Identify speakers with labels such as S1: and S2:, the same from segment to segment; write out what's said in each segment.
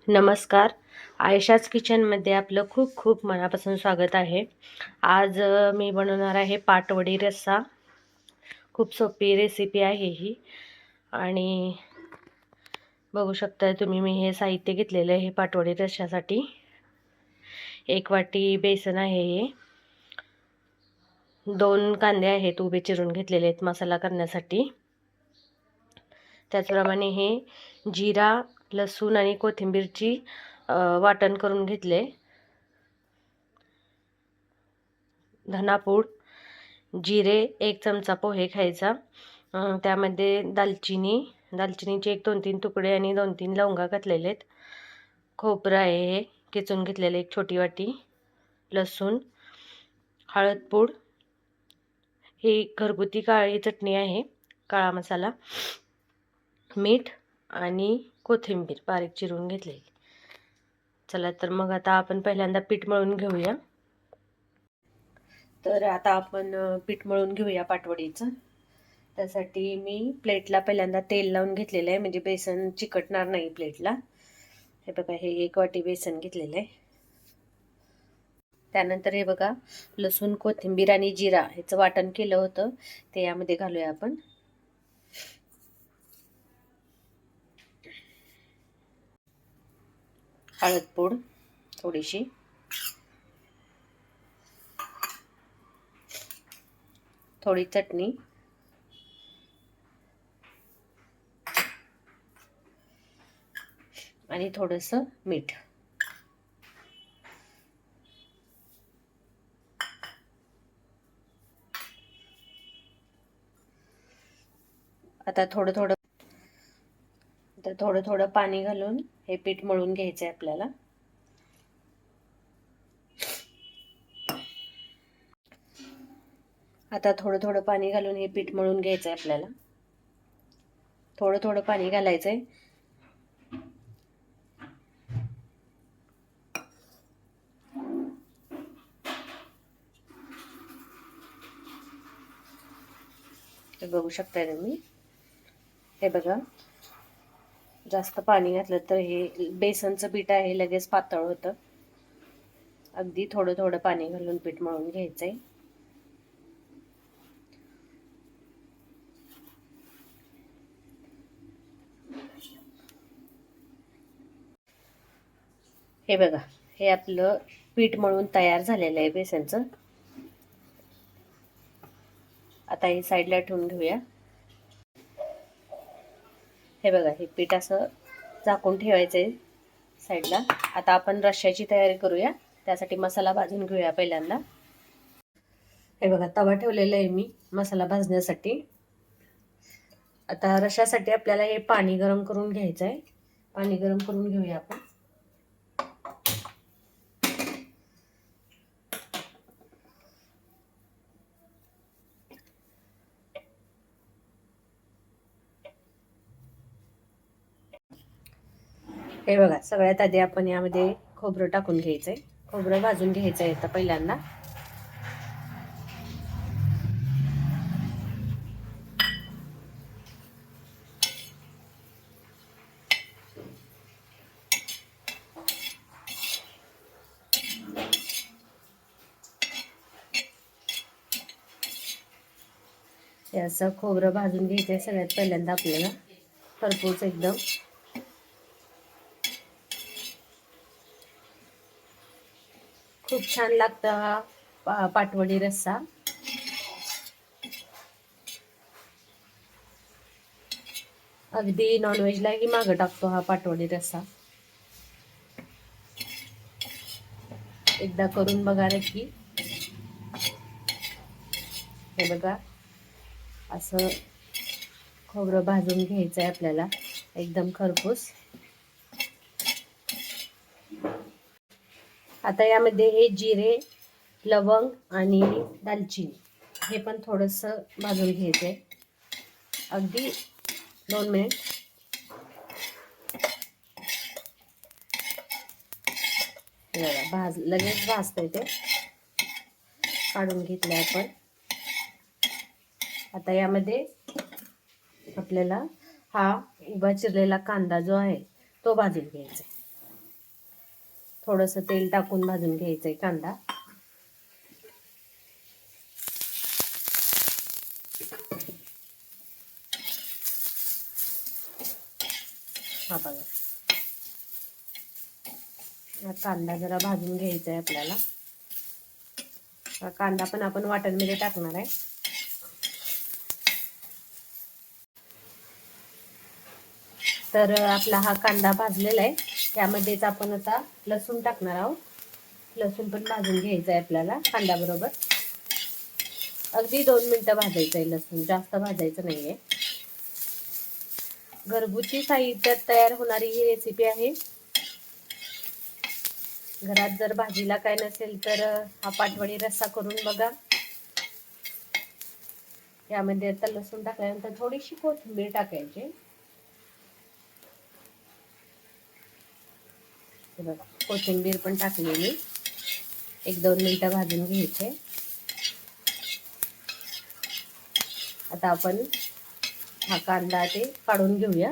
S1: नमस्कार. आयशाच किचनमध्ये आपलं खूप खूप मनापासून स्वागत आहे. आज मी बनवणार आहे पाटवडी रस्सा. खूप सोपी रेसिपी आहे ही. आणि बघू शकता तुम्ही, मी हे साहित्य घेतलेलं आहे पाटवडी रस्स्यासाठी. 1 वाटी बेसन आहे, हे 2 कांदे आहेत उभे चिरून घेतलेले आहेत मसाला करण्यासाठी. त्याचप्रमाणे हे जिरा, लसूण आणि कोथिंबीरची वाटण करून घेतले. धनापूड, जिरे 1 चमचा पोहे खायचा, त्यामध्ये दालचिनीचे 1-2-3 तुकडे आणि 2-3 लवंगा घातलेले आहेत. खोबरं आहे हे किसून घेतलेले 1 छोटी वाटी. लसूण, हळदपूड, ही घरगुती काळी चटणी आहे, काळा मसाला, मीठ आणि कोथिंबीर बारीक चिरून घेतलेली. चला तर मग आता आपण पहिल्यांदा पीठ मळून घेऊया. तर आता आपण पीठ मळून घेऊया पाटवडीचं. त्यासाठी मी प्लेटला पहिल्यांदा तेल लावून घेतलेलं आहे, म्हणजे बेसन चिकटणार नाही प्लेटला. हे बघा, हे 1 वाटी बेसन घेतलेलं आहे. त्यानंतर हे बघा, लसूण, कोथिंबीर आणि जिरा ह्याचं वाटण केलं होतं ते यामध्ये घालूया आपण. हळदपूड थोडीशी, थोडी चटणी, आणि थोडंसं मीठ. आता थोडं थोडं पाणी घालून हे पीठ मळून घ्यायचं आहे आपल्याला. आता थोडं पाणी घालून हे पीठ मळून घ्यायचं आहे आपल्याला. थोडं पाणी घालायचं आहे. हे बघू शकताय तुम्ही. हे बघा, जास्त पाणी घातलं तर हे बेसनचं पीठ आहे लगेच पातळ होतं. अगदी थोडं पाणी घालून पीठ मळून घ्यायचंय. हे बघा, हे आपलं पीठ मळून तयार झालेलं आहे बेसनचं. आता हे साईडला ठेवून घेऊया. हे बघा, हे पीठ असं झाकून ठेवायचंय साईडला. आता आपण रश्श्याची तयारी करूया. त्यासाठी मसाला भाजून घेऊया पहिल्यांदा. हे बघा, तवा ठेवलेला आहे मी मसाला भाजण्यासाठी. आता रश्श्यासाठी आपल्याला हे पाणी गरम करून घ्यायचं आहे. पाणी गरम करून घेऊया आपण. हे बघा, सगळ्यात आधी आपण यामध्ये खोबरं टाकून घ्यायचंय. खोबरं भाजून घ्यायचंय आता पहिल्यांदा. हे असं खोबरं भाजून घ्यायचंय सगळ्यात पहिल्यांदा आपल्याला, खरपूस एकदम. खूप छान लागतं हा पाटवडी रस्सा. अगदी नॉनव्हेजलाही मागं टाकतो हा पाटवडी रस्सा. एकदा करून बघा नक्की. हे बघा, असं खोबरं भाजून घ्यायचं आहे आपल्याला एकदम खरपूस. आता यामध्ये हे जिरे, लवंग आणि दालचिनी हे पण थोडंसं भाजून घ्यायचं आहे, अगदी 2 मिनिट. लगेच भाजतंय ते. काढून घेतलंय आपण. आता यामध्ये आपल्याला हा उभा चिरलेला कांदा जो आहे तो भाजून घ्यायचा आहे. थोडंसं तेल टाकून भाजून घ्यायचंय कांदा. हा बघा, कांदा जरा भाजून घ्यायचा आहे आपल्याला. कांदा पण आपण वाटणमध्ये टाकणार आहे. तर आपला हा कांदा भाजलेला आहे. त्यामध्येच आपण आता लसूण टाकणार आहोत. लसूण पण भाजून घ्यायचं आहे आपल्याला कांद्याबरोबर. अगदी 2 मिनिटं भाजायचं आहे लसूण, जास्त भाजायचं नाहीये. घरगुती साहित्यात तयार होणारी ही रेसिपी आहे. घरात जर भाजीला काय नसेल तर हा पाटवडी रस्सा करून बघा. यामध्ये आता लसूण टाकल्यानंतर थोडीशी कोथिंबीर टाकायची. बघा, कोथिंबीर पण टाकलेली. 1-2 मिनिटं भाजून घ्यायचे. आता आपण हा कांदा ते काढून घेऊया.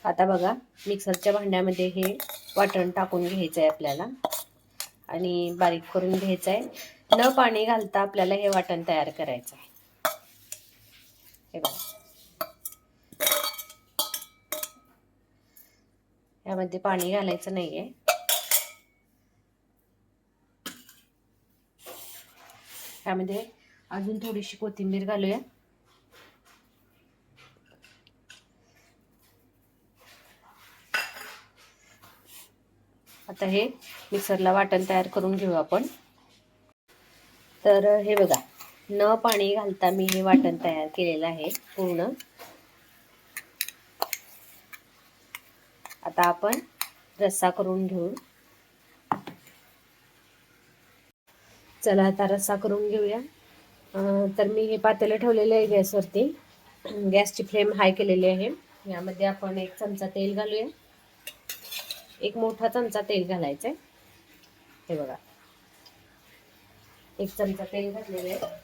S1: आता बघा, मिक्सरच्या भांड्यामध्ये हे वाटण टाकून घ्यायचं आहे आपल्याला आणि बारीक करून घ्यायचं आहे. न पाणी घालता आपल्याला हे वाटण तयार करायचं आहे. हे बघा, यामध्ये पाणी घालायचं नाहीये. यामध्ये अजून थोडीशी कोथिंबीर घालूया. आता हे मिक्सरला वाटण तयार करून घेऊ आपण. तर हे बघा, न पाणी घालता मी हे वाटण तयार केलेलं आहे पूर्ण. आता आपण रस्सा करून घेऊ. चला आता रस्सा करून घेऊया. तर मी हे पातेलं ठेवलेलं आहे गॅसवरती. गॅसची फ्लेम हाय केलेली आहे. यामध्ये आपण 1 चमचा तेल घालूया. 1 मोठा चमचा तेल घालायचं आहे. हे बघा, 1 चमचा तेल घातलेलं आहे.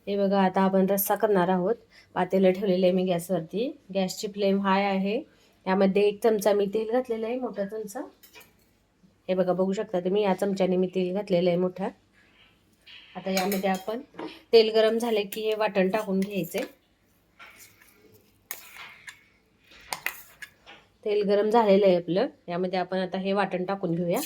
S1: हे बघा, आता आपण रस्सा करणार आहोत. पातेलं ठेवलेलं आहे मी गॅसवरती. गॅसची फ्लेम हाय आहे. यामध्ये 1 चमचा मी तेल घातलेलं आहे, मोठा चमचा. हे बघा, बघू शकता तुम्ही, या चमच्याने मी तेल घातलेलं आहे मोठा. आता यामध्ये आपण तेल गरम झाले की हे वाटण टाकून घ्यायचे. तेल गरम झालेलं आहे आपलं. यामध्ये आपण आता हे वाटण टाकून घेऊया.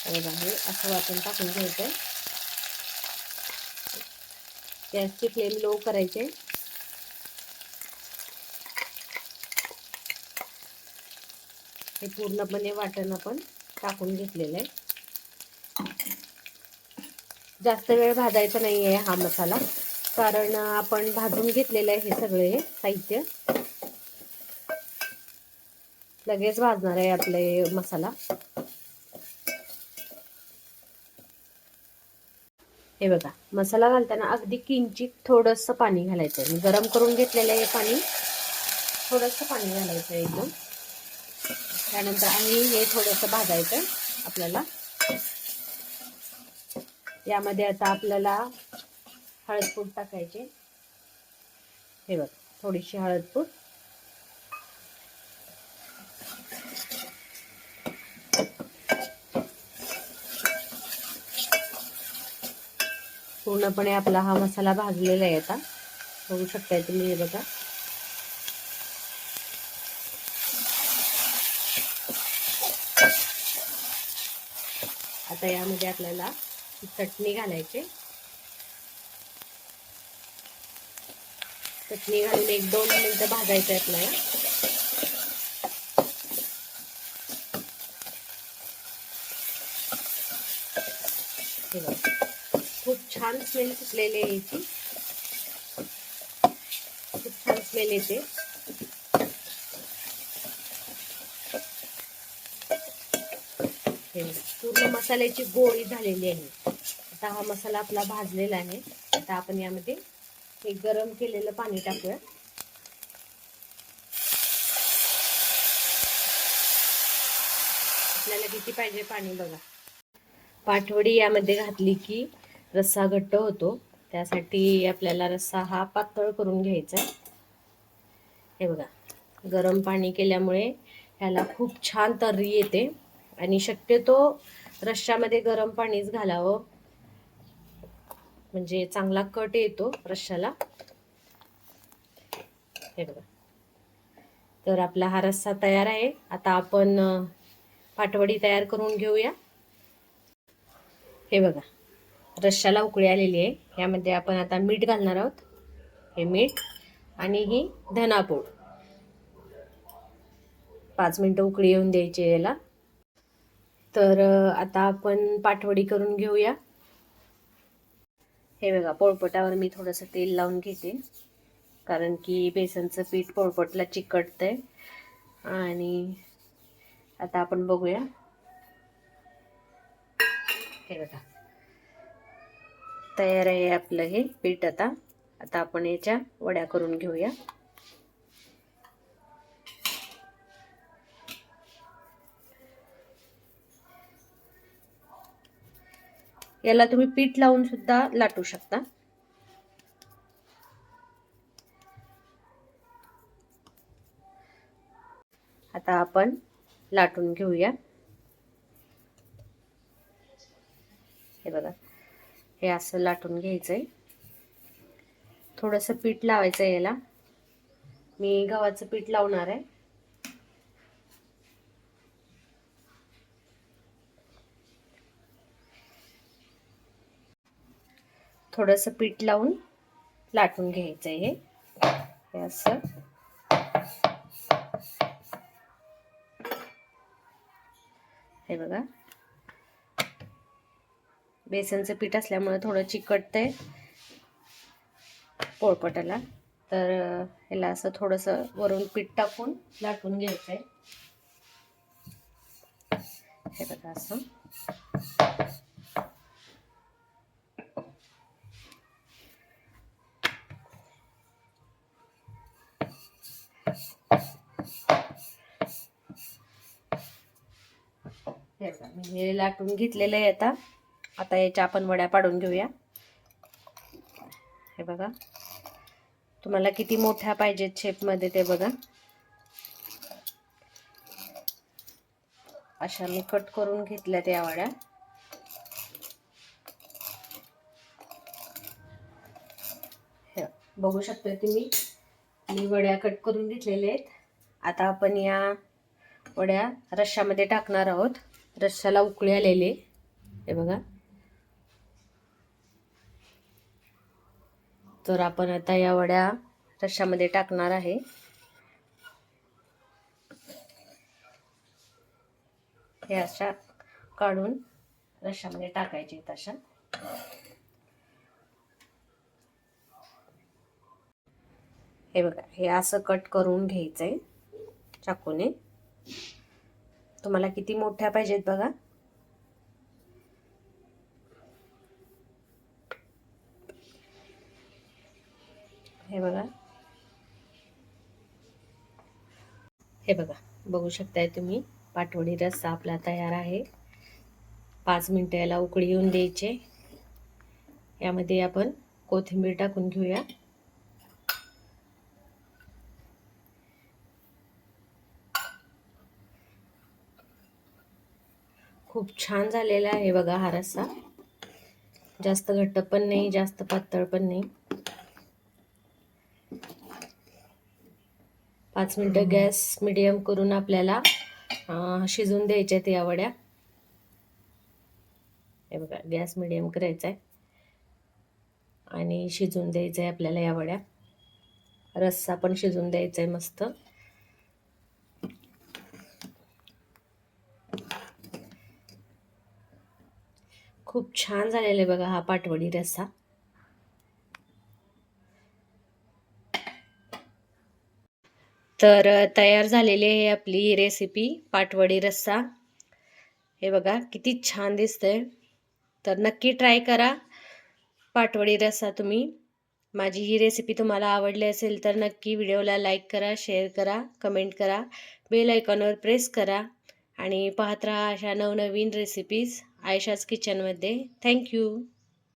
S1: बघा, हे असं वाटण टाकून घ्यायचं. गॅसची फ्लेम लो करायचे. हे पूर्णपणे वाटण आपण टाकून घेतलेलं आहे. जास्त वेळ भाजायचा नाही आहे हा मसाला, कारण आपण भाजून घेतलेलं आहे हे सगळे साहित्य. लगेच भाजणार आहे आपले मसाला. हे बघा, मसाला घालताना अगदी किंचित थोडंसं पाणी घालायचं आहे. गरम करून घेतलेलं आहे पाणी, थोडंसं पाणी घालायचं आहे एकदम. त्यानंतर आणि हे थोडंसं भाजायचं आपल्याला. यामध्ये आता आपल्याला हळदपूड टाकायचे. हे बघा, थोडीशी हळदपूड. पूर्णपणे आपला हा मसाला भाजलेला आहे. आता बघू शकताय तुम्ही, हे बघा. आता यामध्ये आपल्याला चटणी घालायची. चटणी घालून 1-2 मिनिटं भाजायचं आहे आपल्याला. हे बघा, खूप छान स्मेल सुटलेली आहे याची. खूप छान स्मेल येते. पूर्ण मसाल्याची गोळी झालेली आहे. आता हा मसाला आपला भाजलेला आहे. आता आपण यामध्ये हे गरम केलेलं पाणी टाकूया. आपल्याला किती पाहिजे पाणी बघा. पाटवडी यामध्ये घातली की रस्सा घट्ट होतो, त्यासाठी आपल्याला रस्सा हा पातळ करून घ्यायचा आहे. हे बघा, गरम पाणी केल्यामुळे ह्याला खूप छान तर्री येते आणि शक्यतो रश्श्यामध्ये गरम पाणीच घालावं, म्हणजे चांगला कट येतो रश्श्याला. हे बघा, तर आपला हा रस्सा तयार आहे. आता आपण पाटवडी तयार करून घेऊया. हे बघा, रश्श्याला उकळी आलेली आहे. यामध्ये आपण आता मीठ घालणार आहोत. हे मीठ आणि ही धनापूड. 5 मिनिटं उकळी येऊन द्यायची याला. तर आता आपण पाटवडी करून घेऊया. हे बघा, पोळपटावर मी थोडंसं तेल लावून घेते, कारण की बेसनचं पीठ पोळपटला चिकटतंय. आणि आता आपण बघूया. हे बघा, तयार आहे आपलं हे पीठ. आता आपण याच्या वड्या करून घेऊया. याला तुम्ही पीठ लावून सुद्धा लाटू शकता. आता आपण लाटून घेऊया. हे बघा, हे असं लाटून घ्यायचंय. थोडंसं पीठ लावायचं याला. मी गव्हाचं पीठ लावणार आहे. थोडंसं पीठ लावून लाटून घ्यायचंय हे असं. हे बघा, बेसनचं पीठ असल्यामुळे थोडं चिकटतंय पोळपटाला, तर ह्याला असं थोडंसं वरून पीठ टाकून लाटून घ्यायचंय. हे बघा, असं. हे बघा, मी हे लाटून घेतलेलं आहे. आता याच्या आपण वड्या पाडून घेऊया. हे बघा, तुम्हाला किती मोठ्या पाहिजेत शेपमध्ये ते बघा. अशा मी कट करून घेतल्या त्या वड्या. हे बघू शकता तुम्ही, मी वड्या कट करून घेतलेल्या आहेत. आता आपण या वड्या रश्श्यामध्ये टाकणार आहोत. रश्श्याला उकळी आलेली. हे बघा, तर आपण आता या वड्या रश्श्यामध्ये टाकणार आहे. हे अशा काढून रश्श्यामध्ये टाकायचे तशा. हे बघा, हे असं कट करून घ्यायचंय चाकूने. तुम्हाला किती मोठ्या पाहिजेत बघा. हे बघा, हे बघा, बघू शकताय तुम्ही, पाटवडी रस्सा आपला तयार आहे. 5 मिनिटं याला उकळी येऊन द्यायचे. यामध्ये आपण कोथिंबीर टाकून घेऊया. खूप छान झालेला आहे बघा हा रस्सा. जास्त घट्ट पण नाही, जास्त पातळ पण नाही. 5 मिनिटं गॅस मीडियम करून आपल्याला शिजून द्यायच्या या वड्या. हे बघा, गॅस मीडियम करायचा आहे आणि शिजून द्यायचं आहे आपल्याला या वड्या. रस्सा पण शिजून द्यायचा आहे मस्त. खूप छान झालेला आहे बघा हा पाटवडी रस्सा. तर तयार झालेली आहे आपली रेसिपी पाटवडी रस्सा. हे बघा, किती छान दिसतंय. तर नक्की ट्राय करा पाटवडी रस्सा तुम्ही. माझी ही रेसिपी तुम्हाला आवडली असेल तर नक्की व्हिडिओला लाईक करा, शेअर करा, कमेंट करा, बेल आयकॉनवर प्रेस करा आणि पाहत राहा अशा नवनवीन रेसिपीज आयशाज किचनमध्ये. थँक्यू.